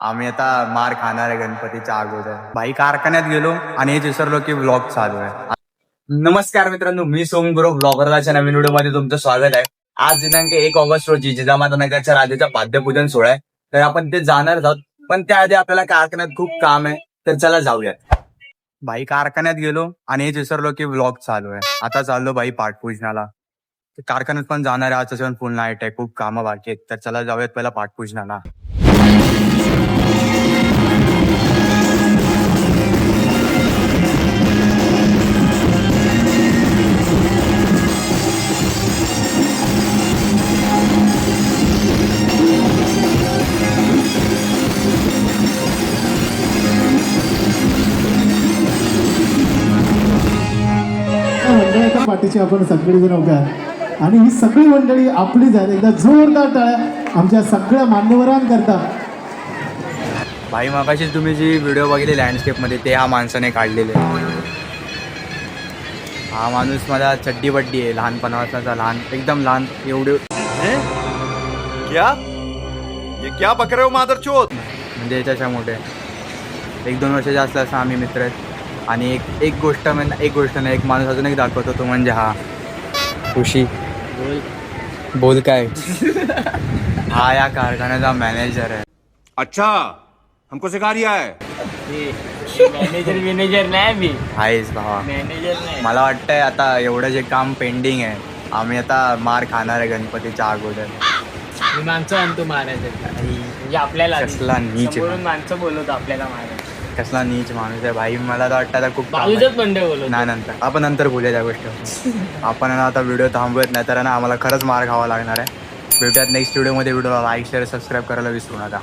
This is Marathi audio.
आम्ही आता मार खाणार आहे गणपतीच्या अगोदर. भाई कारखान्यात गेलो आणि हेच विसरलो की व्लॉग चालू आहे. नमस्कार मित्रांनो, मी सोम गुरु ब्लॉगरच्या नवीन व्हिडिओ मध्ये तुमचं स्वागत आहे. आज दिनांक 1 ऑगस्ट रोजी जिजामाता नगरच्या राजाचा पाद्यपूजन सोहळा आहे. तर आपण ते जाणार आहोत, पण त्याआधी आपल्याला कारखान्यात खूप काम आहे, तर चला जाऊयात. भाई कारखान्यात गेलो आणि हेच विसरलो की व्लॉग चालू आहे. आता चाललो भाई पाठपूजनाला. कारखान्यात पण जाणार आहे, आज फुल नाईट आहे, खूप कामं बाकी आहेत. तर चला जाऊयात पहिला पाठपूजनाला. मंडळाच्या पाठीची आपण सगळेजण उभे आहात आणि ही सगळी मंडळी आपलीच आहेत. एकदा जोरदार टाळ्या आमच्या सगळ्या मान्यवरांकरता. भाई मगाशी तुम्ही जी व्हिडिओ बघितली लँडस्केप मध्ये, ते ह्या माणसाने काढलेले. हा माणूस माझा चड्डी बड्डी आहे, लहानपणापासूनचा, लहान एकदम लहान एवढे क्या ये क्या बक रहे हो मादरचोद? म्हणजे याच्याच्या मोठे 1-2 वर्ष जास्त असं आम्ही मित्र आहेत. आणि एक गोष्ट नाही, एक माणूस अजून एक दाखवतो, तो म्हणजे हा खुशी. बोल काय. हा या कारखान्याचा मॅनेजर आहे. अच्छा, हमको सिखा रिया है. मॅनेजर नाही मी, आहेस भावा. मॅनेजर नाही. मला वाटतंय आता एवढं जे काम पेंडिंग आहे, आम्ही आता मार खाणार आहे गणपतीच्या अगोदर. मी माणसं आणतो मारायचं, म्हणजे आपल्याला कसला नीच समोरून माणसं बोलवतो आपल्याला मारायचं. कसला नीच माणूस आहे भाई. मला तर वाटतं आता खूप काम आहे. बाजूच्याच बंडे बोलवतो. नाही, आपण नंतर बोलूया त्या गोष्टी. आपण ना आता व्हिडिओ थांबवत नाही, तर ना आम्हाला खरंच मार खावा लागणार आहे. भेटूयात नेक्स्ट व्हिडिओमध्ये. व्हिडिओला लाईक शेअर सबस्क्राईब करायला विसरू नका.